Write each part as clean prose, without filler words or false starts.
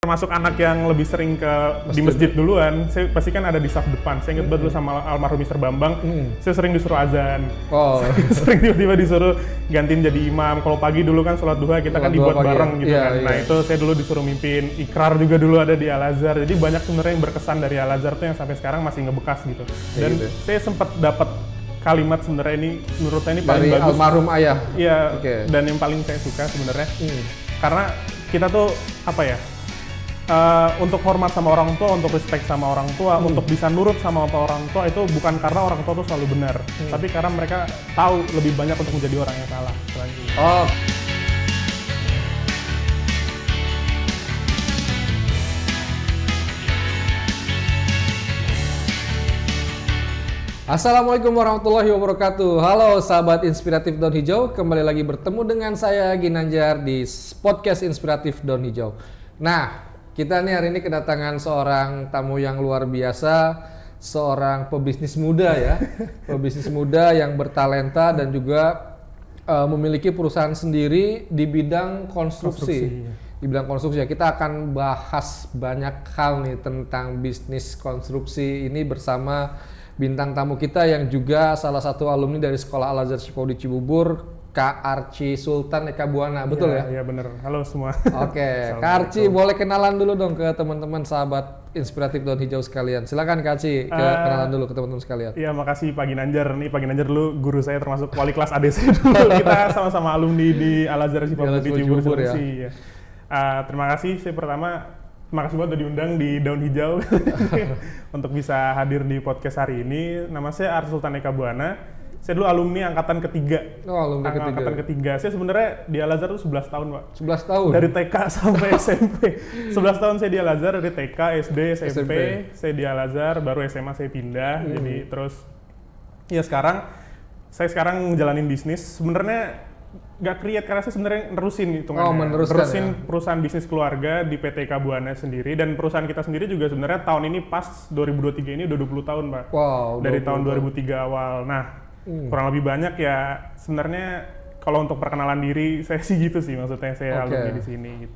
termasuk anak yang lebih sering di masjid duluan. Saya pasti kan ada di saf depan. Saya ingat banget dulu sama almarhum Mr. Bambang. Saya sering disuruh azan. Sering tiba-tiba disuruh gantiin jadi imam. Kalau pagi dulu kan sholat duha kita kan dibuat bareng gitu kan. Nah itu saya dulu disuruh mimpin. Ikrar juga dulu ada di Al-Azhar. Jadi banyak sebenarnya yang berkesan dari Al-Azhar tuh yang sampai sekarang masih ngebekas gitu. Dan saya sempat dapat kalimat sebenarnya ini menurut saya ini paling dari bagus. Almarhum ayah. Iya. Dan yang paling saya suka sebenarnya karena kita tuh apa ya? Untuk hormat sama orang tua, untuk respect sama orang tua, untuk bisa nurut sama orang tua itu bukan karena orang tua tuh selalu benar, tapi karena mereka tahu lebih banyak untuk menjadi orang yang salah. Assalamualaikum warahmatullahi wabarakatuh. Halo sahabat inspiratif Daun Hijau, kembali lagi bertemu dengan saya Ginanjar di podcast inspiratif Daun Hijau. Nah, kita nih hari ini kedatangan seorang tamu yang luar biasa, seorang pebisnis muda ya, pebisnis muda yang bertalenta dan juga memiliki perusahaan sendiri di bidang konstruksi. Di bidang konstruksi ya, kita akan bahas banyak hal nih tentang bisnis konstruksi ini bersama bintang tamu kita yang juga salah satu alumni dari Sekolah Al-Azhar Shifau di Cibubur, Kak Archi Sultan Eka Buana, betul ya? Iya bener, halo semua. Oke, Kak Archi boleh kenalan dulu dong ke teman-teman sahabat inspiratif Daun Hijau sekalian. Silakan Kak Archi, kenalan dulu ke teman-teman sekalian. Iya, makasih Pak Ginanjar. Nih Pak Ginanjar dulu guru saya termasuk wali kelas ADC dulu. Kita sama-sama alumni di Al-Azhar Shifau di Cibubur ya. Terima kasih, terima kasih banget udah diundang di Daun Hijau untuk bisa hadir di podcast hari ini. Nama saya Archi Sultan Eka Buana. Saya dulu alumni angkatan ketiga. Angkatan ketiga. Saya sebenarnya di Al-Azhar tuh 11 tahun, Pak. 11 tahun? Dari TK sampai SMP. 11 tahun saya di Al-Azhar, dari TK, SD, SMP. Saya di Al-Azhar, baru SMA saya pindah. Jadi terus, ya saya sekarang ngejalanin bisnis. Sebenarnya nggak create karena saya sebenarnya nerusin meneruskan perusahaan bisnis keluarga di PT Eka Buana sendiri, dan perusahaan kita sendiri juga sebenarnya tahun ini pas 2023 ini udah 20 tahun, Pak. Wow. Dari tahun 2003 awal. Nah, kurang lebih banyak ya sebenarnya kalau untuk perkenalan diri saya sih gitu sih, maksudnya saya alumni di sini gitu.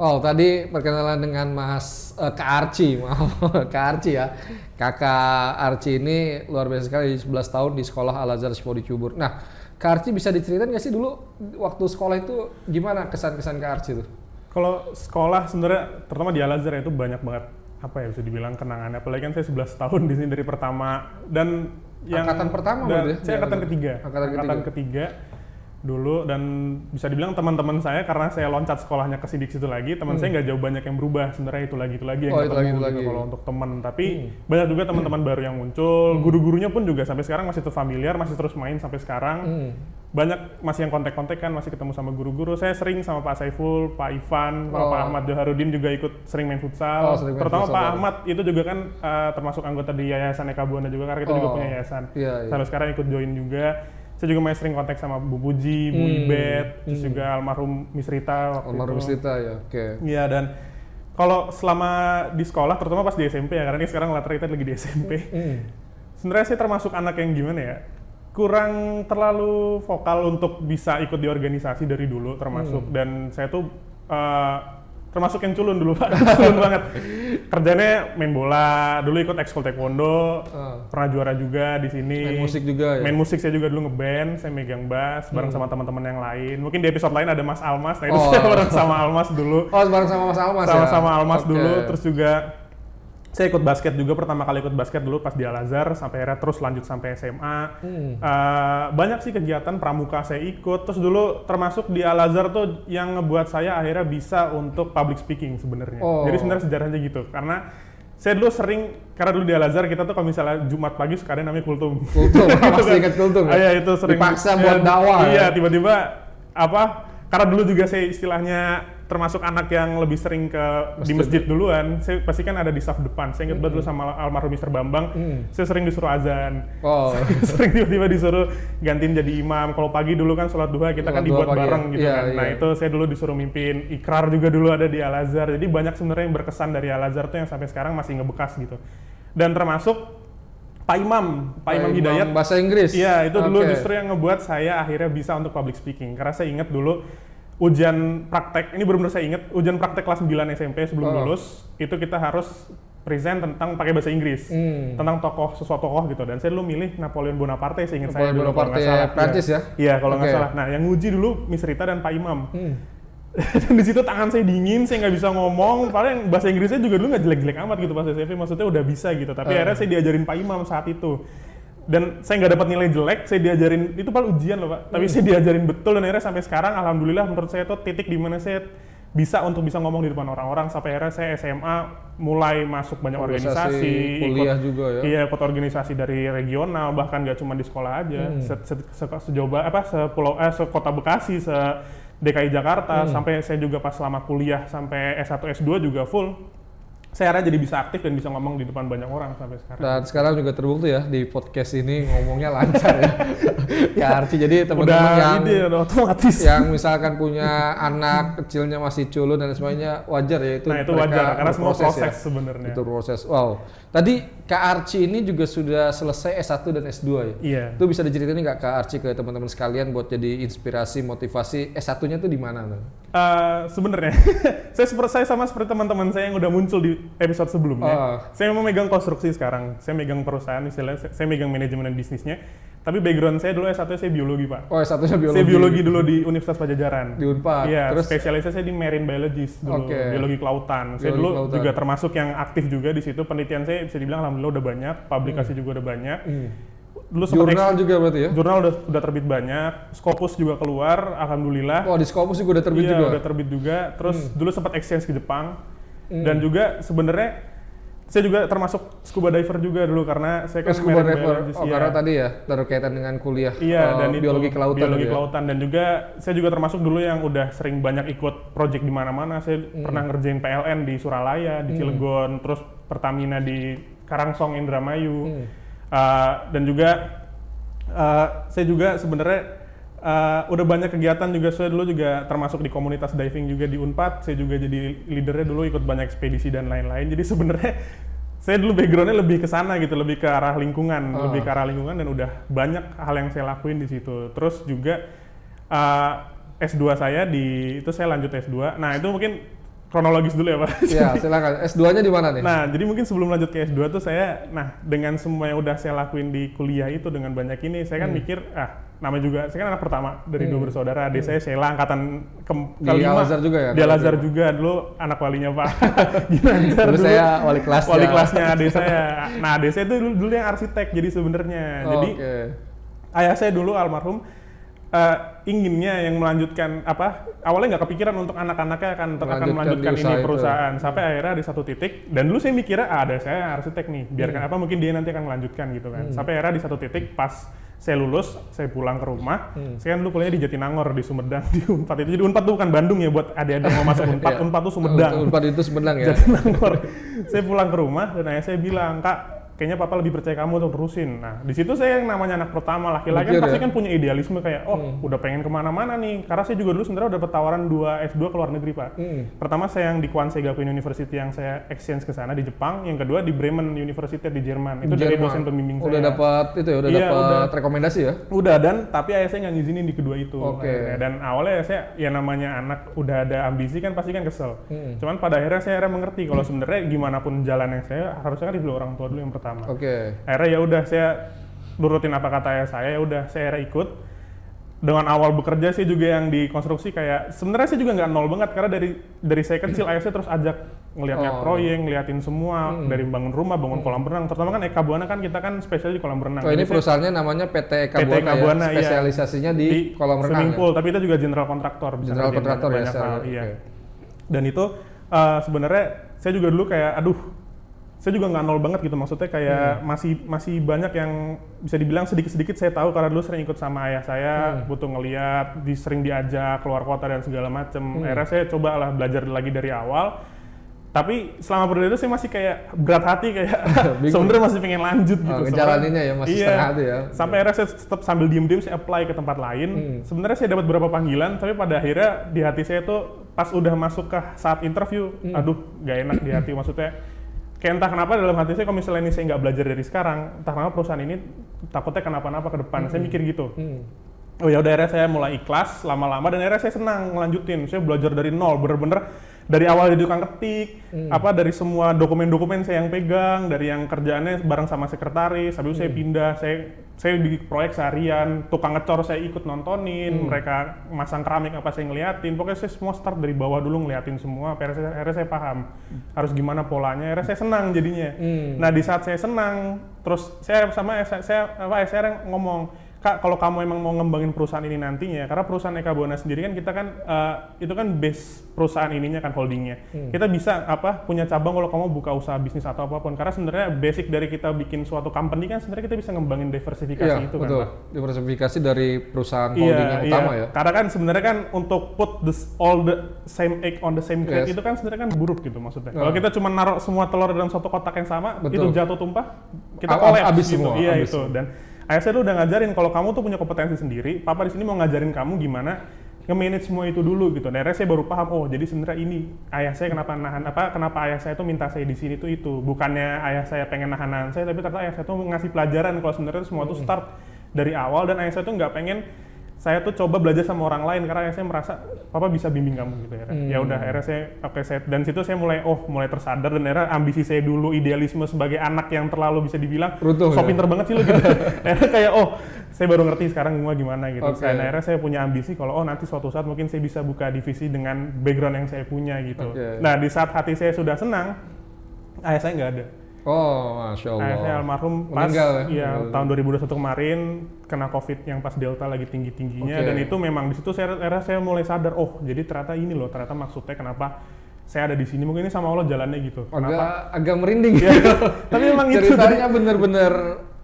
Oh, tadi perkenalan dengan Mas Kak Archi, Kak Archi ya. Kakak Archi ini luar biasa sekali, 11 tahun di Sekolah Al-Azhar Shifau di Cibubur. Nah, Kak Archi bisa diceritain nggak sih dulu waktu sekolah itu gimana kesan-kesan Kak Archi itu? Kalau sekolah sebenarnya terutama di Al-Azhar itu banyak banget apa ya bisa dibilang kenangannya. Apalagi kan saya 11 tahun di sini dari pertama dan yang angkatan pertama saya angkatan ketiga dulu, dan bisa dibilang teman-teman saya karena saya loncat sekolahnya ke situ lagi, teman saya nggak jauh banyak yang berubah sebenarnya, itu lagi yang ketemu gitu kalau untuk teman, tapi banyak juga teman-teman baru yang muncul, guru-gurunya pun juga sampai sekarang masih familiar, masih terus main sampai sekarang. Banyak masih yang kontak-kontakan, masih ketemu sama guru-guru. Saya sering sama Pak Saiful, Pak Ivan, Pak Ahmad Joharudin juga ikut sering main futsal. Terutama Pak Ahmad itu juga kan termasuk anggota di Yayasan Eka Buana juga, karena kita juga punya yayasan. Sampai sekarang ikut join juga. Saya juga masih sering kontak sama Bu Puji, Bu Ibet, terus juga almarhum Misrita waktu almarhum itu. Misrita ya, oke. Iya, dan kalau selama di sekolah, terutama pas di SMP ya, karena ini sekarang latar kita lagi di SMP. Sebenarnya saya termasuk anak yang gimana ya, kurang terlalu vokal untuk bisa ikut di organisasi dari dulu termasuk, dan saya tuh termasuk yang culun dulu, Pak. Culun banget. Kerjanya main bola, dulu ikut ekskul taekwondo, pernah juara juga di sini. Main musik juga ya? Main musik saya juga dulu ngeband, saya megang bass bareng sama teman-teman yang lain. Mungkin di episode lain ada Mas Almas, nah itu saya bareng sama Almas dulu. Bareng sama Mas Almas ya? Sama-sama Almas dulu, terus juga saya ikut basket juga, pertama kali ikut basket dulu pas di Al-Azhar, sampai akhirnya terus lanjut sampai SMA. Banyak sih kegiatan pramuka saya ikut, terus dulu termasuk di Al-Azhar tuh yang ngebuat saya akhirnya bisa untuk public speaking sebenarnya. Jadi sebenarnya sejarahnya gitu, karena saya dulu sering, karena dulu di Al-Azhar kita tuh kalau misalnya Jumat pagi suka ada namanya kultum. Masih ingat kultum ya? Iya, itu sering dipaksa buat dakwah. Iya, tiba-tiba karena dulu juga saya istilahnya termasuk anak yang lebih sering di masjid duluan. Saya pasti kan ada di saf depan. Saya ingat banget dulu sama almarhum Mr. Bambang. Saya sering disuruh azan. Sering tiba-tiba disuruh gantiin jadi imam. Kalau pagi dulu kan sholat duha kita kan dibuat bareng gitu kan. Nah itu saya dulu disuruh mimpin. Ikrar juga dulu ada di Al-Azhar. Jadi banyak sebenarnya yang berkesan dari Al-Azhar tuh yang sampai sekarang masih ngebekas gitu. Dan termasuk Pak Imam Hidayat. Bahasa Inggris? Iya, itu dulu justru yang ngebuat saya akhirnya bisa untuk public speaking. Karena saya ingat dulu ujian praktek, ini benar-benar saya ingat, ujian praktek kelas 9 SMP sebelum lulus, itu kita harus present tentang pakai bahasa Inggris, tentang sesuatu tokoh gitu. Dan saya dulu milih Napoleon Bonaparte, saya ingat saya dulu kalau nggak salah. Prancis ya? Iya, kalau nggak salah. Nah, yang nguji dulu Miss Rita dan Pak Imam. Dan di situ tangan saya dingin, saya nggak bisa ngomong. Padahal bahasa Inggrisnya juga dulu nggak jelek-jelek amat gitu pas SMP, maksudnya udah bisa gitu. Tapi akhirnya saya diajarin Pak Imam saat itu. Dan saya nggak dapat nilai jelek, saya diajarin, itu paling ujian loh Pak, tapi saya diajarin betul dan akhirnya sampai sekarang alhamdulillah menurut saya itu titik di mana saya bisa ngomong di depan orang-orang, sampai akhirnya saya SMA mulai masuk banyak organisasi, kuliah juga ya? Iya, ikut organisasi dari regional, bahkan nggak cuma di sekolah aja, sekota Bekasi, DKI Jakarta, sampai saya juga pas selama kuliah sampai S1, S2 juga full. Saya akhirnya jadi bisa aktif dan bisa ngomong di depan banyak orang sampai sekarang. Dan sekarang juga terbukti ya di podcast ini ngomongnya lancar ya. Ya Arci, jadi teman-teman udah otomatis. Yang misalkan punya anak kecilnya masih culun dan sebagainya, wajar ya itu. Nah itu wajar karena semua proses ya, sebenarnya. Itu proses. Wow. Tadi Kak Arci ini juga sudah selesai S1 dan S2 ya? Iya. Itu bisa diceritain nggak Kak Arci ke teman-teman sekalian buat jadi inspirasi, motivasi, S1-nya tuh di mana tuh? Sebenarnya saya sama seperti teman-teman saya yang udah muncul di episode sebelumnya. Saya mau megang konstruksi sekarang, saya megang perusahaan, istilahnya saya megang manajemen dan bisnisnya. Tapi background saya dulu S1 saya biologi Pak. Oh S1-nya biologi? Saya biologi dulu di Universitas Pajajaran. Di Unpad? Iya, spesialisnya saya di marine biologist dulu, biologi kelautan. Saya dulu juga termasuk yang aktif juga di situ, penelitian saya bisa dibilang alhamdulillah udah banyak, publikasi juga udah banyak. Dulu jurnal juga berarti ya? Jurnal udah terbit banyak, Scopus juga keluar, alhamdulillah. Oh di Scopus juga udah terbit juga? Iya udah terbit juga, terus dulu sempat exchange ke Jepang, dan juga sebenarnya saya juga termasuk scuba diver juga dulu karena saya kan scuba diver, ya. Karena tadi ya berkaitan dengan kuliah dan biologi kelautan. Biologi kelautan dan juga saya juga termasuk dulu yang udah sering banyak ikut project di mana-mana. Saya pernah ngerjain PLN di Suralaya, di Cilegon, terus Pertamina di Karangsong, Indramayu, dan juga saya juga sebenarnya udah banyak kegiatan juga. Saya dulu juga termasuk di komunitas diving juga di Unpad. Saya juga jadi leadernya dulu, ikut banyak ekspedisi dan lain-lain. Jadi sebenarnya saya dulu backgroundnya lebih ke sana gitu, lebih ke arah lingkungan, dan udah banyak hal yang saya lakuin di situ. Terus juga S2 saya itu saya lanjut S2. Nah itu mungkin kronologis dulu ya Pak. Iya silakan. S2-nya di mana nih? Nah jadi mungkin sebelum lanjut ke S2 tuh saya, dengan semua yang udah saya lakuin di kuliah itu, dengan banyak ini, saya kan mikir, namanya juga, saya kan anak pertama dari dua bersaudara, adik saya Sheila angkatan di Al-Azhar juga ya? Di Al-Azhar juga, dulu anak walinya Pak Ginanjar dulu saya wali kelasnya adik saya. Nah adik saya itu dulu yang arsitek, jadi sebenarnya. Jadi ayah saya dulu almarhum inginnya yang melanjutkan awalnya nggak kepikiran untuk anak-anaknya akan melanjutkan ini perusahaan itu. Sampai akhirnya di satu titik, dan dulu saya mikirnya ada saya arsitek nih, biarkan mungkin dia nanti akan melanjutkan gitu kan. Sampai akhirnya di satu titik pas saya lulus, saya pulang ke rumah. Saya kan dulu kuliahnya di Jatinangor, di Sumedang, di Unpad itu. Jadi Unpad itu bukan Bandung ya buat adik-adik mau masuk Unpad. Unpad itu Sumedang. Unpad itu Sumedang ya. Jatinangor. Saya pulang ke rumah dan ayah saya bilang, "Kak, kayaknya papa lebih percaya kamu untuk terusin." Nah, di situ saya yang namanya anak pertama, laki-laki kan pasti kan punya idealisme kayak, udah pengen kemana-mana nih. Karena saya juga dulu sebenarnya udah dapat tawaran 2 S2 ke luar negeri Pak. Pertama saya yang di Kwansei Gakuin University yang saya exchange ke sana di Jepang, yang kedua di Bremen University di Jerman. Itu dari dosen pembimbing saya. Udah dapat itu ya, udah dapat rekomendasi ya? Udah, tapi ayah saya nggak ngizinin di kedua itu. Dan awalnya saya, ya namanya anak udah ada ambisi kan pasti kan kesel. Cuman pada akhirnya saya mengerti kalau sebenarnya gimana pun jalan yang saya harusnya kan dulu orang tua dulu yang pertama. Akhirnya ya udah saya nurutin apa kata ayah saya, ya udah saya ikut. Dengan awal bekerja sih juga yang di konstruksi kayak sebenarnya saya juga nggak nol banget karena dari saya kecil ayah saya terus ajak ngelihatnya proyek, ngeliatin semua dari bangun rumah, bangun kolam renang. Terutama kan Eka Buana kan kita kan spesial di kolam renang. Ini perusahaannya namanya PT Eka Buana ya, spesialisasinya di kolam renang. Swimming pool, tapi kita juga general kontraktor. General kontraktor ya. Iya. Dan itu sebenarnya saya juga dulu kayak saya juga nggak nol banget gitu, maksudnya kayak masih banyak yang bisa dibilang sedikit-sedikit saya tahu karena dulu sering ikut sama ayah saya, butuh ngeliat, sering diajak keluar kota dan segala macem. Akhirnya saya coba lah belajar lagi dari awal, tapi selama berdua itu saya masih kayak berat hati kayak sebenarnya masih pengen lanjut gitu. Ngejalaninnya ya masih setengah hati ya. Sampai akhirnya saya tetap sambil diem-diem saya apply ke tempat lain. Sebenarnya saya dapat beberapa panggilan, tapi pada akhirnya di hati saya tuh pas udah masuk ke saat interview, gak enak di hati, maksudnya kayak entah kenapa dalam hati saya kalau misalnya ini saya nggak belajar dari sekarang, entah kenapa perusahaan ini takutnya kenapa-napa ke depan. Saya mikir gitu. Oh ya udah, akhirnya saya mulai ikhlas lama-lama dan akhirnya saya senang ngelanjutin. Saya belajar dari nol, bener-bener dari awal jadi tukang ketik, dari semua dokumen-dokumen saya yang pegang, dari yang kerjaannya bareng sama sekretaris, habis itu saya pindah, saya di proyek seharian, tukang ngecor saya ikut nontonin, mereka masang keramik apa saya ngeliatin, pokoknya saya semua start dari bawah dulu ngeliatin semua, akhirnya saya paham harus gimana polanya, akhirnya saya senang jadinya. Nah di saat saya senang, terus saya sama SR ngomong, Kak, kalau kamu emang mau ngembangin perusahaan ini nantinya, karena perusahaan Eka Buana sendiri kan kita kan itu kan base perusahaan ininya kan holdingnya. Kita bisa punya cabang kalau kamu buka usaha bisnis atau apapun. Karena sebenarnya basic dari kita bikin suatu company kan sebenarnya kita bisa ngembangin diversifikasi itu betul. kan, Pak. Diversifikasi dari perusahaan holding yang utama ya. Karena kan sebenarnya kan untuk put all the same egg on the same crate itu kan sebenarnya kan buruk gitu maksudnya. Kalau kita cuma naruh semua telur dalam satu kotak yang sama, itu jatuh tumpah, kita collapse gitu. Iya itu. Dan ayah saya tuh udah ngajarin kalau kamu tuh punya kompetensi sendiri, papa di sini mau ngajarin kamu gimana nge-manage semua itu dulu gitu. Dan akhirnya saya baru paham, oh jadi sebenarnya ini ayah saya kenapa ayah saya tuh minta saya di sini tuh itu. Bukannya ayah saya pengen nahan saya, tapi ternyata ayah saya tuh ngasih pelajaran kalau sebenarnya semua tuh start dari awal, dan ayah saya tuh nggak pengen saya tuh coba belajar sama orang lain karena ayah saya merasa papa bisa bimbing kamu gitu ya. Ya udah akhirnya saya dan situ saya mulai tersadar, dan akhirnya ambisi saya dulu, idealisme sebagai anak yang terlalu bisa dibilang pinter banget sih lo gitu. Akhirnya kayak saya baru ngerti sekarang gimana gitu. Akhirnya saya punya ambisi kalau nanti suatu saat mungkin saya bisa buka divisi dengan background yang saya punya gitu. Nah di saat hati saya sudah senang, ayah saya nggak ada. Oh, Masya Allah. Ayah saya almarhum pas tahun 2021 kemarin kena COVID yang pas Delta lagi tinggi-tingginya, dan itu memang di situ saya mulai sadar, jadi ternyata ini loh, ternyata maksudnya kenapa saya ada di sini, mungkin ini sama Allah jalannya gitu. Agak merinding ya. Tapi memang ceritanya bener-bener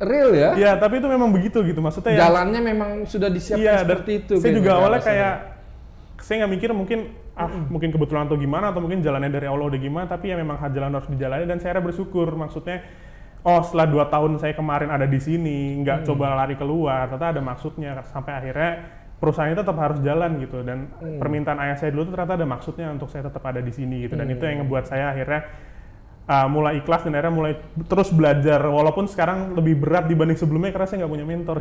real ya. Iya, tapi itu memang begitu gitu, maksudnya jalannya memang sudah disiapkan seperti itu. Saya juga awalnya kayak saya nggak mikir mungkin kebetulan atau gimana, atau mungkin jalannya dari Allah udah gimana, tapi ya memang jalan harus dijalani, dan saya bersyukur, maksudnya setelah 2 tahun saya kemarin ada di sini, nggak coba lari keluar, ternyata ada maksudnya, sampai akhirnya perusahaan itu tetap harus jalan gitu, dan permintaan ayah saya dulu itu ternyata ada maksudnya untuk saya tetap ada di sini gitu, dan itu yang ngebuat saya akhirnya mulai ikhlas, dan akhirnya mulai terus belajar, walaupun sekarang lebih berat dibanding sebelumnya karena saya nggak punya mentor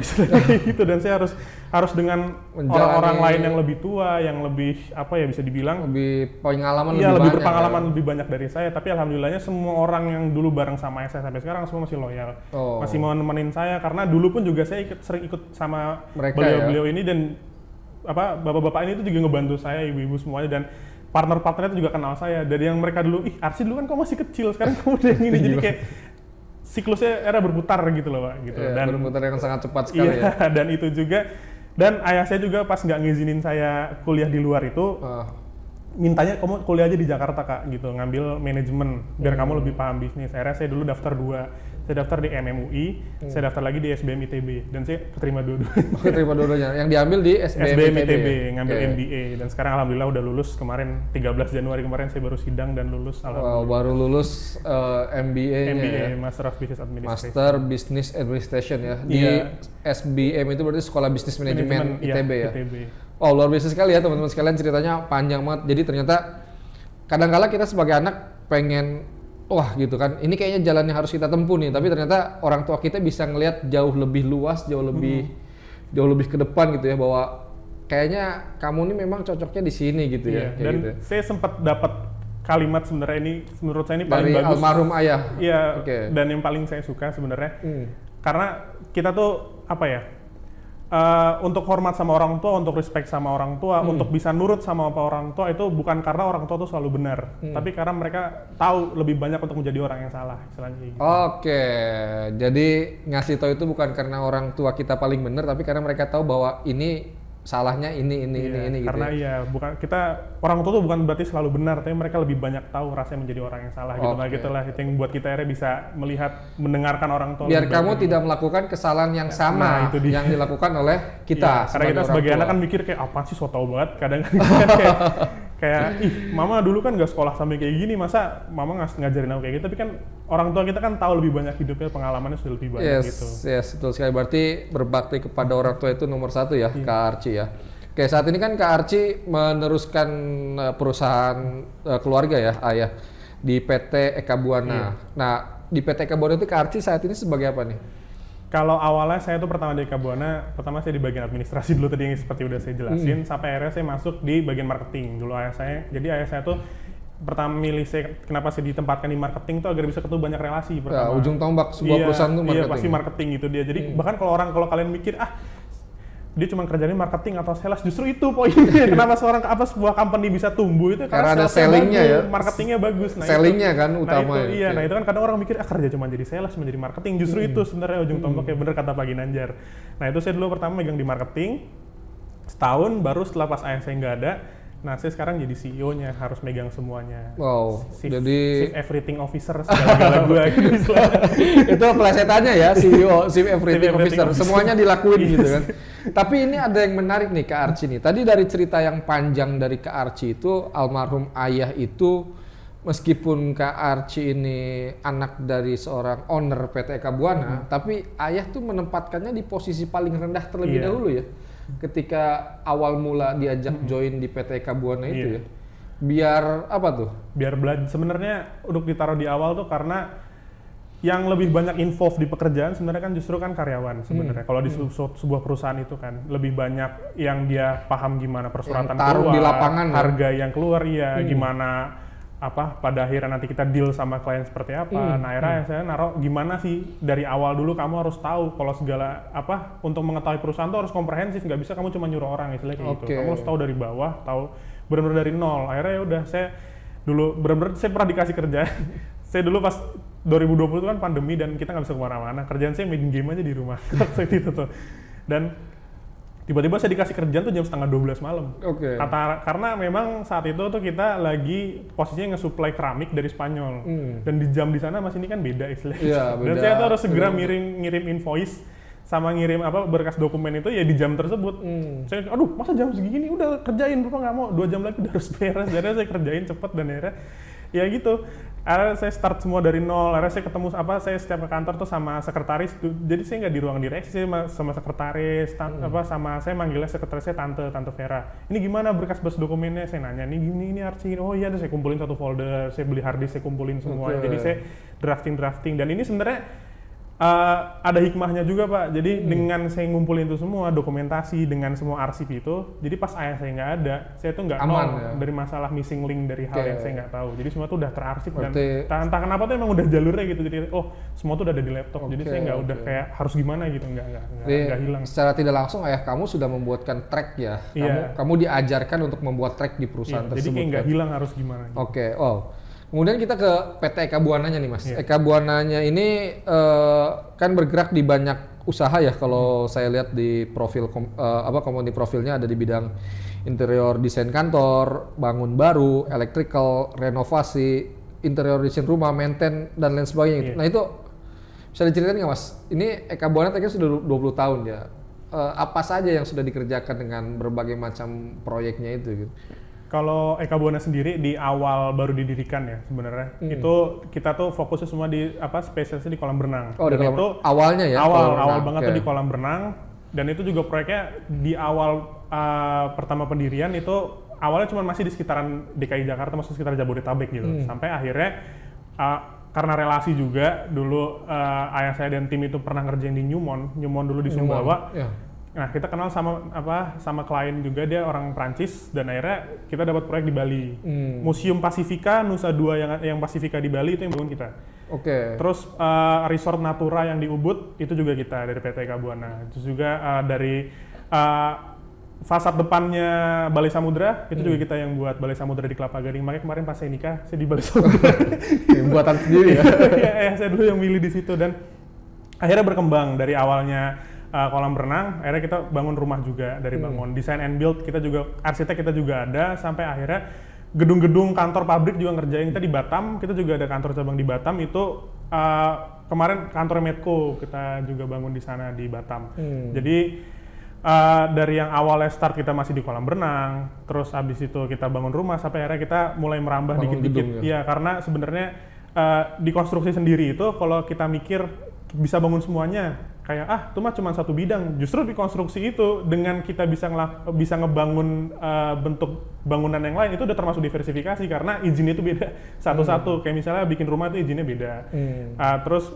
gitu, dan saya harus dengan orang-orang lain yang lebih tua, yang lebih bisa dibilang lebih pengalaman, lebih berpengalaman lebih banyak dari saya. Tapi alhamdulillahnya semua orang yang dulu bareng sama saya sampai sekarang semua masih loyal, masih mau nemenin saya, karena dulu pun juga saya sering ikut sama beliau ini, dan bapak-bapak ini tuh juga ngebantu saya, ibu-ibu semuanya, dan partner-partnernya itu juga kenal saya. Dari yang mereka dulu, Arsi dulu kan kamu masih kecil, sekarang kamu udah yang ini. Jadi kayak siklusnya era berputar gitu loh Pak. Gitu. Dan berputar yang sangat cepat sekali ya. Dan itu juga, dan ayah saya juga pas nggak ngizinin saya kuliah di luar itu, mintanya kamu kuliah aja di Jakarta Kak, gitu, ngambil manajemen, biar kamu lebih paham bisnis. Akhirnya saya dulu daftar 2. Saya daftar di MMUI, saya daftar lagi di SBM ITB, dan saya keterima dua-duanya. Keterima dua-duanya. Yang diambil di SBM ITB, ngambil MBA, dan sekarang alhamdulillah udah lulus kemarin 13 Januari kemarin saya baru sidang dan lulus. Baru lulus MBA-nya ya? Master of Business Administration. Master Business Administration ya. Di SBM itu berarti Sekolah Bisnis Manajemen ITB ya? ITB. Luar biasa sekali ya teman-teman sekalian, ceritanya panjang banget. Jadi ternyata kadang-kala kita sebagai anak pengen gitu kan, ini kayaknya jalan yang harus kita tempuh nih, tapi ternyata orang tua kita bisa ngelihat jauh lebih luas, jauh lebih ke depan gitu ya, bahwa kayaknya kamu ini memang cocoknya di sini gitu ya. Dan gitu. Saya sempat dapat kalimat sebenarnya ini, menurut saya ini paling dari bagus. Dari almarhum ayah. Iya. Dan yang paling saya suka sebenarnya, karena kita tuh untuk hormat sama orang tua, untuk respect sama orang tua, untuk bisa nurut sama orang tua itu bukan karena orang tua itu selalu benar, tapi karena mereka tahu lebih banyak untuk menjadi orang yang salah, istilahnya gitu. Jadi ngasih tahu itu bukan karena orang tua kita paling benar, tapi karena mereka tahu bahwa ini salahnya ini gitu. Karena bukan kita, orang tua tuh bukan berarti selalu benar, tapi mereka lebih banyak tahu rasanya menjadi orang yang salah gitu. Nah gitulah itu yang buat kita akhirnya bisa mendengarkan orang tua. Biar kamu tidak melakukan kesalahan yang sama yang dilakukan oleh kita. Karena kita sebagai anak kan mikir kayak apa sih, so tau banget kadang kayak mama dulu kan nggak sekolah sampai kayak gini, masa mama ngajarin aku kayak gitu. Tapi kan orang tua kita kan tahu lebih banyak hidupnya, pengalamannya sudah lebih banyak gitu. Yes, betul sekali. Berarti berbakti kepada orang tua itu nomor 1 ya, Kak Arci ya. Oke, saat ini kan Kak Arci meneruskan perusahaan keluarga ya, ayah, di PT Eka Buana. Nah, di PT Eka Buana itu Kak Arci saat ini sebagai apa nih? Kalau awalnya saya tuh pertama di Eka Buana, pertama saya di bagian administrasi dulu tadi yang seperti udah saya jelasin, sampai akhirnya saya masuk di bagian marketing. Dulu jadi ayah saya tuh pertama milih saya, kenapa saya ditempatkan di marketing tuh agar bisa ketemu banyak relasi pertama. Ujung tombak sebuah perusahaan tuh marketing. Iya, pasti marketing gitu dia. Jadi bahkan kalau kalian mikir dia cuma kerjanya marketing atau sales, justru itu poinnya. Kenapa sebuah company bisa tumbuh itu karena ada sellingnya ya, marketingnya bagus. Sellingnya kan utama. Nah itu kan kadang orang mikir kerja cuma jadi sales, menjadi marketing. Justru itu sebenarnya ujung tombaknya, bener kata Pak Ginanjar. Nah itu saya dulu pertama megang di marketing setahun, baru setelah pas ayah saya nggak ada. Nah, saya sekarang jadi CEO-nya, harus megang semuanya. Wow, Chief Everything Officer, segala-gala gue gitu. Itu plesetannya ya, CEO, Chief Everything Officer. Semuanya dilakuin gitu kan. Tapi ini ada yang menarik nih Kak Archie nih. Tadi dari cerita yang panjang dari Kak Archie itu, almarhum ayah itu, meskipun Kak Archie ini anak dari seorang owner PT Eka Buana, tapi ayah tuh menempatkannya di posisi paling rendah terlebih dahulu ya. Ketika awal mula diajak join di PT Eka Buana itu ya, biar apa tuh? Biar belajar. Sebenarnya untuk ditaruh di awal tuh karena yang lebih banyak involved di pekerjaan sebenarnya kan justru kan karyawan sebenarnya. Kalau di sebuah perusahaan itu kan lebih banyak yang dia paham gimana persuratan keluar, di lapangan, harga yang keluar gimana pada akhirnya nanti kita deal sama klien seperti apa. Nah akhirnya saya naruh gimana sih dari awal dulu kamu harus tahu kalau segala untuk mengetahui perusahaan tuh harus komprehensif, nggak bisa kamu cuma nyuruh orang istilahnya kayak gitu. Kamu harus tahu dari bawah, tahu benar-benar dari nol. Akhirnya ya udah saya dulu benar-benar saya pernah dikasih kerja. Saya dulu pas 2020 itu kan pandemi dan kita nggak bisa kemana-mana. Kerjaan saya main game aja di rumah saat itu tuh. Dan tiba-tiba saya dikasih kerjaan tuh jam 11:30 malam. Karena memang saat itu tuh kita lagi posisinya nge-supply keramik dari Spanyol. Dan di jam di sana masih ini kan beda istilahnya. Dan saya tuh harus segera ngirim invoice sama ngirim berkas dokumen itu ya di jam tersebut. Saya masa jam segini udah kerjain, Bapak nggak mau 2 jam lagi udah harus beres. Jadi saya kerjain cepet dan akhirnya ya gitu. Akhirnya saya start semua dari nol. Akhirnya saya ketemu saya setiap ke kantor tuh sama sekretaris. Jadi saya nggak di ruang direksi, saya sama sekretaris, sama saya manggilnya sekretaris saya Tante Vera. Ini gimana berkas dokumennya? Saya nanya, ini Archie. Oh iya, saya kumpulin satu folder, saya beli hard disk, saya kumpulin semua. Jadi saya drafting dan ini sebenarnya ada hikmahnya juga Pak. Jadi dengan saya ngumpulin itu semua dokumentasi dengan semua arsip itu, jadi pas ayah saya nggak ada, saya tuh nggak nol dari masalah missing link dari hal yang saya nggak tahu. Jadi semua tuh udah terarsip dan entah kenapa tuh emang udah jalurnya gitu. Jadi semua tuh udah ada di laptop. Jadi saya nggak udah kayak harus gimana gitu, nggak hilang. Secara tidak langsung ayah kamu sudah membuatkan track ya. Kamu diajarkan untuk membuat track di perusahaan tersebut. Jadi kayak nggak hilang harus gimana. Gitu. Kemudian kita ke PT Eka Buananya nih Mas. Eka Buananya ini kan bergerak di banyak usaha ya. Kalau saya lihat di profil komoditi profilnya ada di bidang interior desain kantor, bangun baru, electrical, renovasi, interior desain rumah, maintain dan lain sebagainya. Nah itu bisa diceritain nggak Mas? Ini Eka Buana kayaknya sudah 20 tahun ya. Apa saja yang sudah dikerjakan dengan berbagai macam proyeknya itu gitu? Kalau Eka Buana sendiri di awal baru didirikan ya sebenarnya itu kita tuh fokusnya semua di spesialisnya di kolam renang. Dan itu awalnya ya? Awal banget tuh di kolam renang, dan itu juga proyeknya di awal pertama pendirian itu awalnya cuma masih di sekitaran DKI Jakarta, masuk sekitar Jabodetabek gitu. Sampai akhirnya karena relasi juga dulu ayah saya dan tim itu pernah ngerjain di Newmont dulu di Sumbawa. Nah kita kenal sama klien juga, dia orang Prancis, dan akhirnya kita dapat proyek di Bali. Museum Pasifika Nusa Dua yang Pasifika di Bali itu yang bangun kita. Terus Resort Natura yang di Ubud itu juga kita dari PT Eka Buana. Terus juga dari fasad depannya Balai Samudra itu juga kita yang buat Balai Samudra di Kelapa Gading. Makanya kemarin pas saya nikah saya di Balai Samudra. Buatan sendiri ya? Ya saya dulu yang milih di situ, dan akhirnya berkembang dari awalnya kolam renang, akhirnya kita bangun rumah juga dari bangun design and build, kita juga arsitek kita juga ada, sampai akhirnya gedung-gedung kantor pabrik juga ngerjain. Kita di Batam, kita juga ada kantor cabang di Batam itu kemarin kantor Medco kita juga bangun di sana di Batam. Jadi dari yang awalnya start kita masih di kolam renang, terus abis itu kita bangun rumah, sampai akhirnya kita mulai merambah dikit-dikit. Ya karena sebenarnya di konstruksi sendiri itu kalau kita mikir bisa bangun semuanya, kayak itu mah cuma satu bidang. Justru di konstruksi itu dengan kita bisa ngebangun bentuk bangunan yang lain itu udah termasuk diversifikasi karena izinnya itu beda satu-satu. Kayak misalnya bikin rumah itu izinnya beda. Terus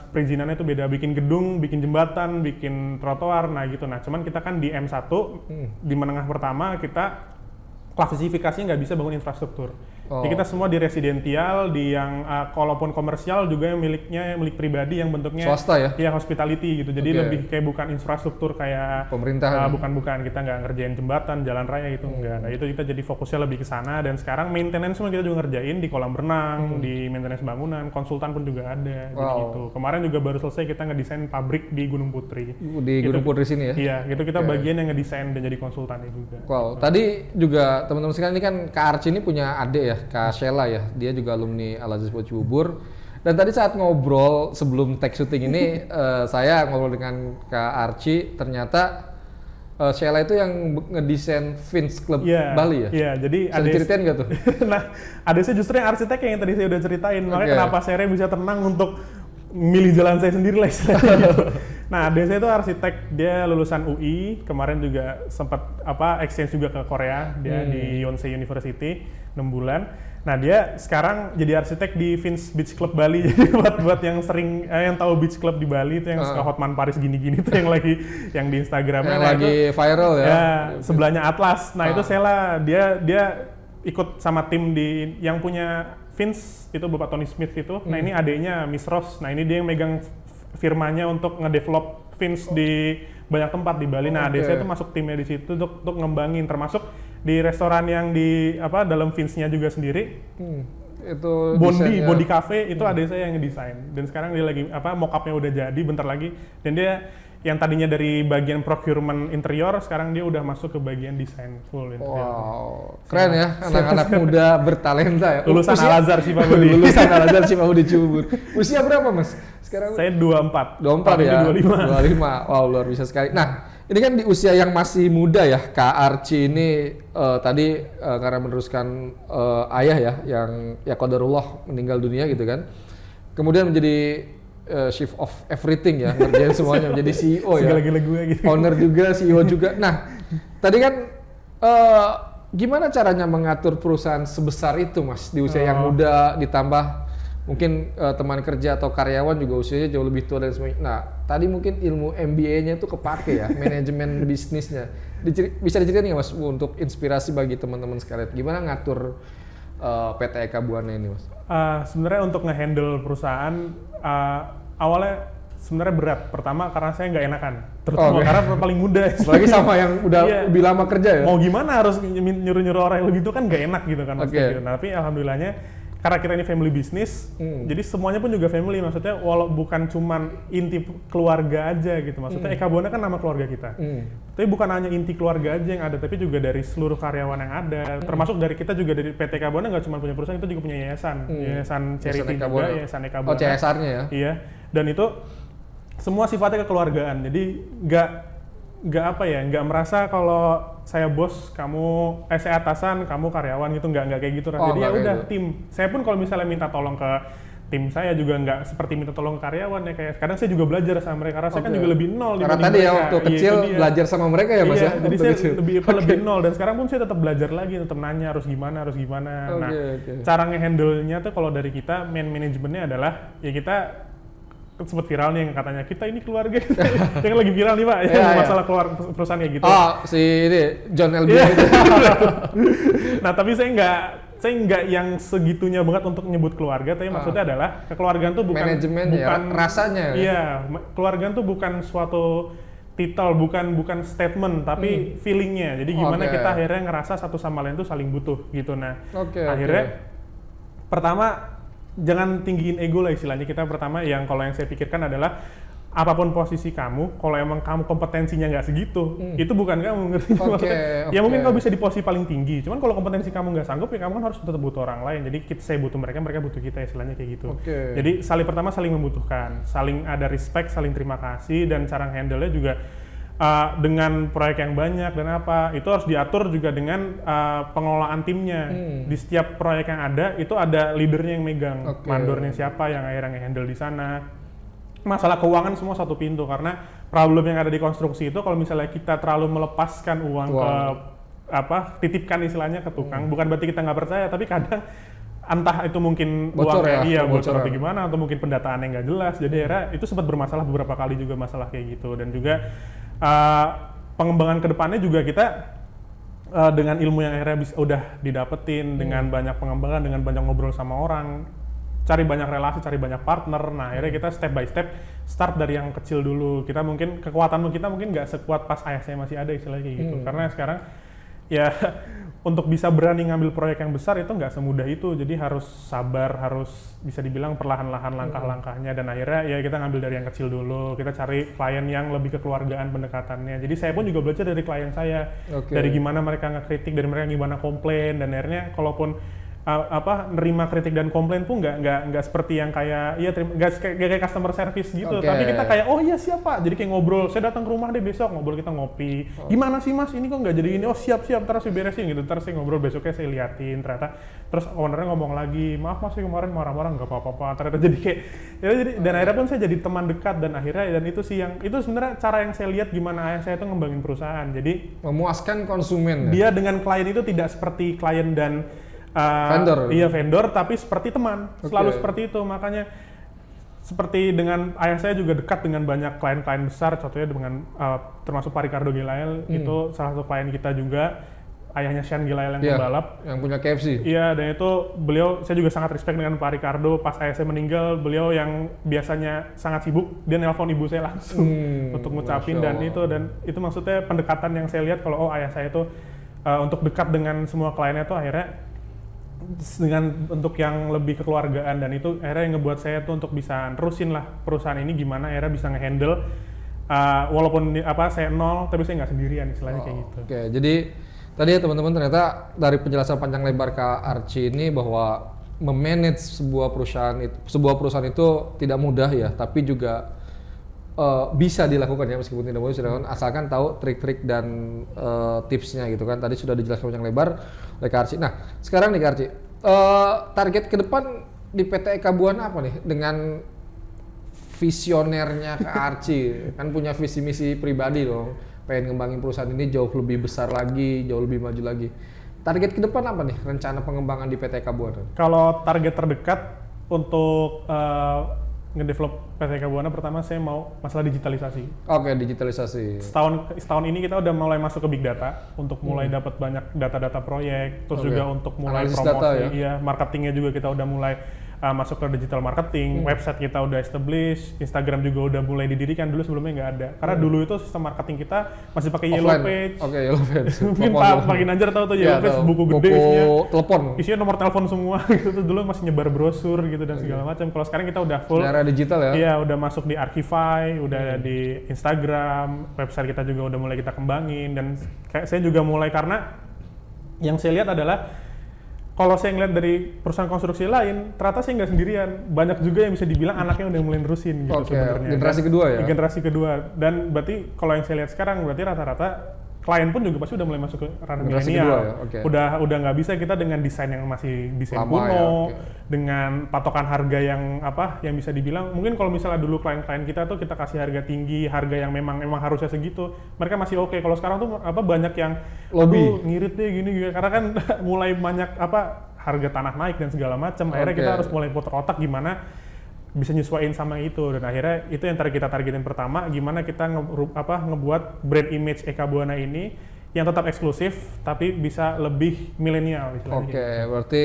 perizinannya itu beda, bikin gedung, bikin jembatan, bikin trotoar, nah gitu. Nah cuman kita kan di M1 di menengah pertama kita klasifikasinya nggak bisa bangun infrastruktur. Jadi kita semua di residensial, di yang kalaupun komersial juga yang milik pribadi yang bentuknya swasta ya? Iya, hospitality gitu. Jadi lebih kayak bukan infrastruktur kayak pemerintah. Bukan kita nggak ngerjain jembatan, jalan raya gitu enggak. Nah itu kita jadi fokusnya lebih ke sana dan sekarang maintenance semua kita juga ngerjain di kolam renang, di maintenance bangunan, konsultan pun juga ada. Gitu. Kemarin juga baru selesai kita ngedesain pabrik di Gunung Putri. Di Gunung Putri sini ya? Iya, gitu kita bagian yang ngedesain dan jadi konsultannya juga. Wow, tadi juga teman-teman sekalian ini kan Kak Archie ini punya adik ya, Kak Sheila ya, dia juga alumni Al-Azhar Cibubur. Dan tadi saat ngobrol sebelum tag syuting ini, saya ngobrol dengan Kak Archie, ternyata Sheila itu yang ngedesain Fins Club Bali ya? Iya, jadi bisa diceritain nggak tuh? Nah, adik saya justru yang arsitek yang tadi saya udah ceritain, makanya kenapa saya bisa tenang untuk milih jalan saya sendiri lah istilahnya gitu. Nah, adik saya itu arsitek, dia lulusan UI, kemarin juga sempat exchange juga ke Korea, dia di Yonsei University 6 bulan. Nah, dia sekarang jadi arsitek di Fins Beach Club Bali. Jadi buat yang sering yang tahu beach club di Bali itu yang suka Hotman Paris gini-gini tuh yang di Instagramnya yang lagi viral ya. Ya, sebelahnya Atlas. Nah, itu Sheila, dia ikut sama tim yang punya Fins itu Bapak Tony Smith itu. Nah, ini adiknya Miss Ross. Nah, ini dia yang megang firmanya untuk ngedevelop Fins di banyak tempat di Bali. Nah, adik saya itu masuk timnya di situ untuk ngembangin, termasuk di restoran yang di dalam Fins-nya juga sendiri. Itu Bondi Cafe itu adik saya yang ngedesain. Dan sekarang dia lagi mock-up-nya udah jadi bentar lagi. Dan dia yang tadinya dari bagian procurement interior, sekarang dia udah masuk ke bagian desain full interior. Wow, keren ya, anak-anak muda bertalenta ya. Lulusan Al-Azhar Cibubur. Lulusan Al-Azhar Cibubur Cibubur. Usia berapa Mas? Sekarang saya 24. 24 ya? 25. Wow, luar biasa sekali. Nah, ini kan di usia yang masih muda ya, Kak Archie ini tadi karena meneruskan ayah ya, yang qadarullah meninggal dunia gitu kan. Kemudian menjadi chief of everything ya, ngerjain semuanya, menjadi CEO ya. Segala-gala gue gitu. Owner juga, CEO juga. Nah, tadi kan gimana caranya mengatur perusahaan sebesar itu Mas di usia yang muda, ditambah mungkin teman kerja atau karyawan juga usianya jauh lebih tua dan semuanya. Nah, tadi mungkin ilmu MBA-nya itu kepake ya, manajemen bisnisnya. Bisa diceritain nggak Mas untuk inspirasi bagi teman-teman sekalian? Gimana ngatur PT Eka Buana ini Mas? Sebenarnya untuk ngehandle perusahaan awalnya sebenarnya berat. Pertama karena saya nggak enakan, terutama karena paling muda. Apalagi sama yang udah lebih lama kerja ya. Mau gimana harus nyuruh-nyuruh orang yang lebih itu kan nggak enak gitu kan. Nah, tapi alhamdulillahnya karena kita ini family business, jadi semuanya pun juga family. Maksudnya walau bukan cuman inti keluarga aja gitu. Maksudnya Eka Buana kan nama keluarga kita. Tapi bukan hanya inti keluarga aja yang ada, tapi juga dari seluruh karyawan yang ada. Termasuk dari kita juga dari PT Eka Buana nggak cuma punya perusahaan, itu juga punya yayasan. Yayasan charity juga, Yayasan Eka Buana. Oh, CSR-nya ya? Iya. Dan itu semua sifatnya kekeluargaan. Jadi nggak merasa kalau saya bos, saya atasan, kamu karyawan gitu, nggak kayak gitu. Jadi ya udah tim. Saya pun kalau misalnya minta tolong ke tim saya juga nggak seperti minta tolong ke karyawan ya, kayak kadang saya juga belajar sama mereka karena saya kan juga lebih nol. Karena tadi ya waktu kecil belajar sama mereka ya Mas ya. Jadi saya lebih nol dan sekarang pun saya tetap belajar lagi, tetap nanya harus gimana. Nah, cara ngehandle-nya tuh kalau dari kita manajemennya adalah ya kita sempat viral nih yang katanya kita ini keluarga yang lagi viral nih Pak, masalah keluar perusahaan kayak gitu. Oh, si ini John Elby. Nah, tapi saya nggak yang segitunya banget untuk nyebut keluarga, tapi maksudnya adalah kekeluargaan tuh bukan manajemen ya, rasanya. Iya, keluargaan tuh bukan suatu titel, bukan statement, tapi feelingnya. Jadi gimana kita akhirnya ngerasa satu sama lain tuh saling butuh gitu. Nah, akhirnya pertama jangan tinggiin ego lah istilahnya. Kita pertama kalau yang saya pikirkan adalah apapun posisi kamu, kalau emang kamu kompetensinya nggak segitu, itu bukan kamu, ngerti? Ya mungkin kamu bisa di posisi paling tinggi, cuman kalau kompetensi kamu nggak sanggup, ya kamu kan harus tetap butuh orang lain. Jadi saya butuh mereka butuh kita, istilahnya kayak gitu. Jadi pertama saling membutuhkan, saling ada respect, saling terima kasih, dan cara handle-nya juga dengan proyek yang banyak dan itu harus diatur juga dengan pengelolaan timnya. Di setiap proyek yang ada itu ada leadernya yang megang, mandornya siapa yang akhirnya nge-handle di sana. masalah keuangan semua satu pintu, karena problem yang ada di konstruksi itu kalau misalnya kita terlalu melepaskan uang ke titipkan istilahnya ke tukang, bukan berarti kita nggak percaya, tapi kadang entah itu mungkin bocor uangnya bocor atau gimana, atau mungkin pendataannya nggak jelas, jadi akhirnya itu sempat bermasalah beberapa kali juga masalah kayak gitu. Dan juga pengembangan kedepannya juga kita dengan ilmu yang akhirnya udah didapetin dengan banyak pengembangan, dengan banyak ngobrol sama orang, cari banyak relasi, cari banyak partner. Nah akhirnya kita step by step start dari yang kecil dulu. Kita mungkin kekuatan kita mungkin nggak sekuat pas ayah saya masih ada istilahnya kayak gitu. Karena sekarang ya untuk bisa berani ngambil proyek yang besar itu nggak semudah itu. Jadi harus sabar, harus bisa dibilang perlahan-lahan langkah-langkahnya. Dan akhirnya ya kita ngambil dari yang kecil dulu. Kita cari klien yang lebih kekeluargaan pendekatannya. Jadi saya pun juga belajar dari klien saya, dari gimana mereka ngekritik, dari mereka gimana komplain. Dan akhirnya kalaupun nerima kritik dan komplain pun nggak seperti yang kayak nggak kayak customer service gitu, tapi kita kayak oh iya siap Pak, jadi kayak ngobrol, saya datang ke rumah deh besok, ngobrol, kita ngopi, gimana sih Mas ini kok nggak jadi ini, oh siap terus saya beresin gitu, terus saya ngobrol, besoknya saya liatin, ternyata terus ownernya ngomong lagi, maaf Mas kemarin marah-marah, nggak apa-apa, ternyata jadi kayak jadi, dan akhirnya pun saya jadi teman dekat, dan akhirnya dan itu sih yang itu sebenarnya cara yang saya lihat gimana ayah saya itu ngembangin perusahaan, jadi memuaskan konsumen. Dia dengan klien itu tidak seperti klien dan vendor. Iya vendor, tapi seperti teman, selalu seperti itu. Makanya seperti dengan ayah saya juga dekat dengan banyak klien-klien besar, contohnya dengan termasuk Pak Ricardo Gilael, itu salah satu klien kita juga, ayahnya Sean Gilael yang pembalap, yang punya KFC. Iya, dan itu beliau, saya juga sangat respect dengan Pak Ricardo. Pas ayah saya meninggal, beliau yang biasanya sangat sibuk, dia nelpon ibu saya langsung untuk ngucapin, dan itu maksudnya pendekatan yang saya lihat kalau ayah saya itu untuk dekat dengan semua kliennya itu akhirnya dengan bentuk yang lebih kekeluargaan, dan itu akhirnya yang ngebuat saya tuh untuk bisa nerusin lah perusahaan ini gimana akhirnya bisa ngehandle walaupun saya nol tapi saya nggak sendirian istilahnya kayak gitu. Oke, jadi tadi ya teman-teman, ternyata dari penjelasan panjang lebar Kak Archie ini bahwa memanage sebuah perusahaan itu tidak mudah ya, tapi juga bisa dilakukan ya, meskipun tidak mudah dilakukan, asalkan tahu trik-trik dan tipsnya gitu kan. Tadi sudah dijelaskan panjang lebar oleh Kak Archie. Nah, sekarang nih Kak Archie, target ke depan di PT Eka Buana apa nih? Dengan visionernya Kak Archie, kan punya visi misi pribadi dong, pengen ngembangin perusahaan ini jauh lebih besar lagi, jauh lebih maju lagi. Target ke depan apa nih rencana pengembangan di PT Eka Buana? Kalau target terdekat untuk ngedevelop PT Eka Buana, pertama saya mau masalah digitalisasi. Oke, digitalisasi. Setahun ini kita udah mulai masuk ke big data untuk mulai dapat banyak data-data proyek, terus juga untuk mulai analisis promosi, data, ya? Marketingnya juga kita udah mulai masuk ke digital marketing, website kita udah establish, Instagram juga udah mulai didirikan, dulu sebelumnya nggak ada. Karena dulu itu sistem marketing kita masih pakai Yellow Page. Oke, Yellow Page. Mungkin Pak Ginanjar tahu tuh Yellow Page, buku gede isinya nomor telepon semua gitu. Tuh dulu masih nyebar brosur gitu dan segala macam. Kalau sekarang kita udah full era digital ya. Iya, udah masuk di Archify, udah di Instagram, website kita juga udah mulai kita kembangin, dan kayak saya juga mulai, karena yang saya lihat adalah kalau saya ngeliat dari perusahaan konstruksi lain, ternyata saya nggak sendirian. Banyak juga yang bisa dibilang anaknya udah mulai nerusin gitu sebenarnya. Generasi kedua ya? Generasi kedua. Dan berarti kalau yang saya lihat sekarang, berarti rata-rata klien pun juga pasti udah mulai masuk ke ranah milenial. Ya? Udah nggak bisa kita dengan desain yang masih desain kuno, dengan patokan harga yang yang bisa dibilang, mungkin kalau misalnya dulu klien-klien kita tuh kita kasih harga tinggi, harga yang memang harusnya segitu, mereka masih oke. Kalau sekarang tuh banyak yang ngirit deh gini, karena kan mulai banyak harga tanah naik dan segala macam. Akhirnya kita harus mulai putar otak gimana bisa nyesuaiin sama itu, dan akhirnya itu yang kita targetin pertama, gimana kita ngebuat brand image Eka Buana ini yang tetap eksklusif tapi bisa lebih milenial istilahnya. Oke, berarti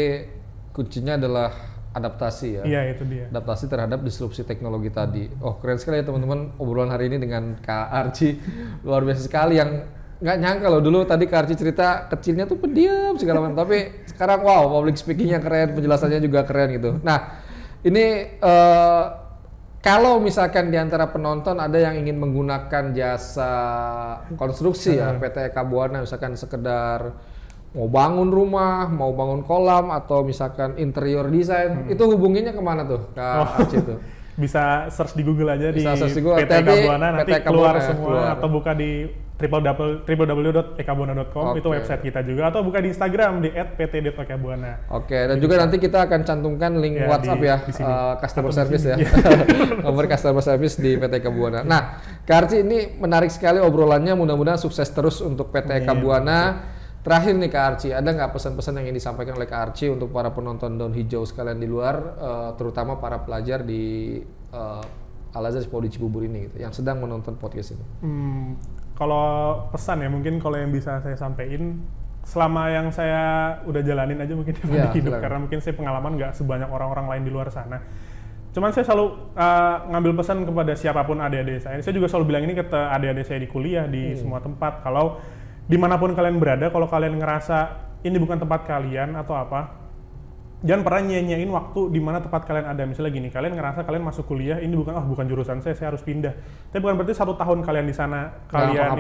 kuncinya adalah adaptasi ya. Iya, itu dia. Adaptasi terhadap disrupsi teknologi tadi. Oh, keren sekali ya teman-teman obrolan hari ini dengan Kak Archie. Luar biasa sekali, yang nggak nyangka loh, dulu tadi Kak Archie cerita kecilnya tuh pendiam segala macam, tapi sekarang wow, public speakingnya keren, penjelasannya juga keren gitu. Nah, ini kalau misalkan di antara penonton ada yang ingin menggunakan jasa konstruksi ya PT Eka Buana, misalkan sekedar mau bangun rumah, mau bangun kolam, atau misalkan interior design, itu hubunginya kemana tuh Kak Archie tuh? Bisa search di Google aja, di PT Eka Buana, nanti PT Eka keluar Buana, semua, atau buka di www.ekabuana.com, itu website kita juga, atau buka di Instagram di @pt.ekabuana. Oke, dan juga nanti kita akan cantumkan link WhatsApp di customer service ya. Nomor customer service di PT Eka Buana. Nah, Kak Arci, ini menarik sekali obrolannya, mudah-mudahan sukses terus untuk PT Eka Buana. Terakhir nih Kak Arci, ada nggak pesan-pesan yang ingin disampaikan oleh Kak Arci untuk para penonton Daun Hijau sekalian di luar, terutama para pelajar di Al-Azhar Sekolah di Cibubur ini gitu, yang sedang menonton podcast ini? Kalau pesan ya, mungkin kalau yang bisa saya sampaikan, selama yang saya udah jalanin aja mungkin di hidup, karena mungkin saya pengalaman nggak sebanyak orang-orang lain di luar sana. Cuman saya selalu ngambil pesan kepada siapapun adik-adik saya. Saya juga selalu bilang ini ke adik-adik saya di kuliah, di semua tempat. Kalau dimanapun kalian berada, kalau kalian ngerasa ini bukan tempat kalian atau apa, jangan pernah nyanyain waktu di mana tempat kalian ada. Misalnya gini, kalian ngerasa kalian masuk kuliah, ini bukan jurusan saya harus pindah. Tapi bukan berarti 1 tahun kalian di sana, kalian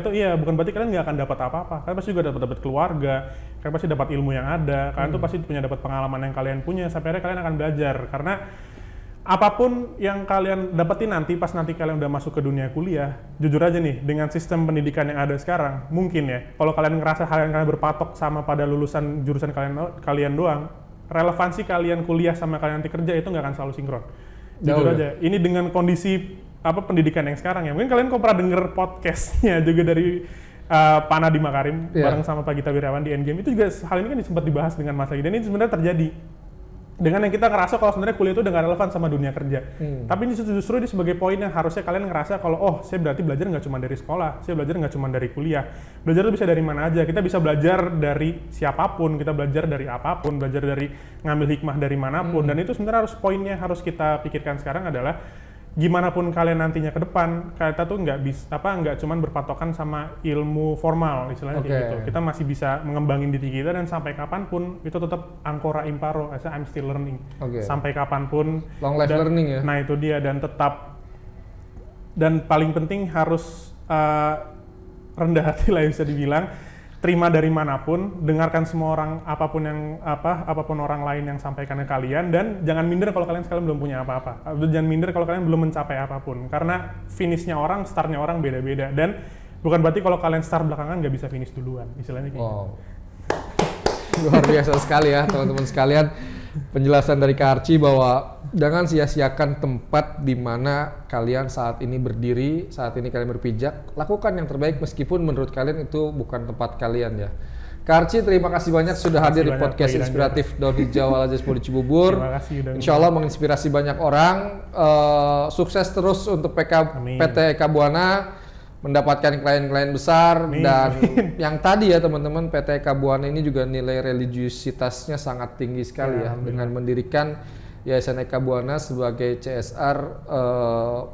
tuh bukan berarti kalian nggak akan dapat apa-apa. Kalian pasti juga dapat keluarga, kalian pasti dapat ilmu yang ada, kalian tuh pasti punya dapat pengalaman yang kalian punya, sampai akhirnya kalian akan belajar. Karena apapun yang kalian dapetin nanti, pas nanti kalian udah masuk ke dunia kuliah, jujur aja nih, dengan sistem pendidikan yang ada sekarang, mungkin ya, kalau kalian ngerasa kalian berpatok sama pada lulusan jurusan kalian doang, relevansi kalian kuliah sama kalian nanti kerja itu nggak akan selalu sinkron. Jujur aja, ini dengan kondisi pendidikan yang sekarang ya, mungkin kalian kok pernah denger podcastnya juga dari Pak Nadiem Makarim bareng sama Pak Gita Wirjawan di Endgame, itu juga hal ini kan sempat dibahas dengan Mas Agi, dan ini sebenarnya terjadi. Dengan yang kita ngerasa kalau sebenarnya kuliah itu udah gak relevan sama dunia kerja. Tapi ini justru ini sebagai poin yang harusnya kalian ngerasa kalau saya berarti belajar nggak cuma dari sekolah, saya belajar nggak cuma dari kuliah. Belajar itu bisa dari mana aja, kita bisa belajar dari siapapun, kita belajar dari apapun, belajar dari ngambil hikmah dari manapun. Dan itu sebenarnya harus poinnya harus kita pikirkan sekarang adalah gimana pun kalian nantinya ke depan, kita tuh nggak cuma berpatokan sama ilmu formal istilahnya kayak gitu. Kita masih bisa mengembangin diri kita, dan sampai kapanpun itu tetap ancora imparo, I'm still learning. Sampai kapanpun long life learning ya. Nah itu dia, dan paling penting harus rendah hati lah bisa dibilang. Terima dari manapun, dengarkan semua orang, apapun orang lain yang sampaikan ke kalian, dan jangan minder kalau kalian sekalian belum punya apa-apa. Jangan minder kalau kalian belum mencapai apapun, karena finishnya orang, startnya orang beda-beda, dan bukan berarti kalau kalian start belakangan nggak bisa finish duluan, istilahnya kayak gitu. Luar biasa sekali ya teman-teman sekalian, penjelasan dari Kak Arci bahwa jangan sia-siakan tempat di mana kalian saat ini berdiri, saat ini kalian berpijak. Lakukan yang terbaik meskipun menurut kalian itu bukan tempat kalian ya. Kak Arci, terima kasih banyak sudah hadir di podcast inspiratif Daun Hijau Al-Azhar Sekolah di Cibubur. Insya Allah menginspirasi banyak orang. Sukses terus untuk PT Eka Buana, mendapatkan klien-klien besar. Dan yang tadi ya teman-teman, PT Eka Buana ini juga nilai religiusitasnya sangat tinggi sekali ya, dengan mendirikan Yayasan Eka Buana sebagai CSR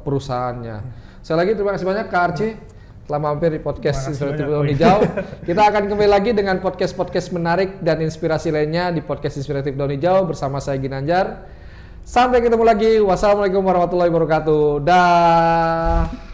perusahaannya. Sekali lagi terima kasih banyak Kak Arci telah mampir di podcast Inspiratif Daun Hijau. Kita akan kembali lagi dengan podcast-podcast menarik dan inspirasi lainnya di podcast Inspiratif Daun Hijau bersama saya Ginanjar. Sampai ketemu lagi. Wassalamualaikum warahmatullahi wabarakatuh. Dah.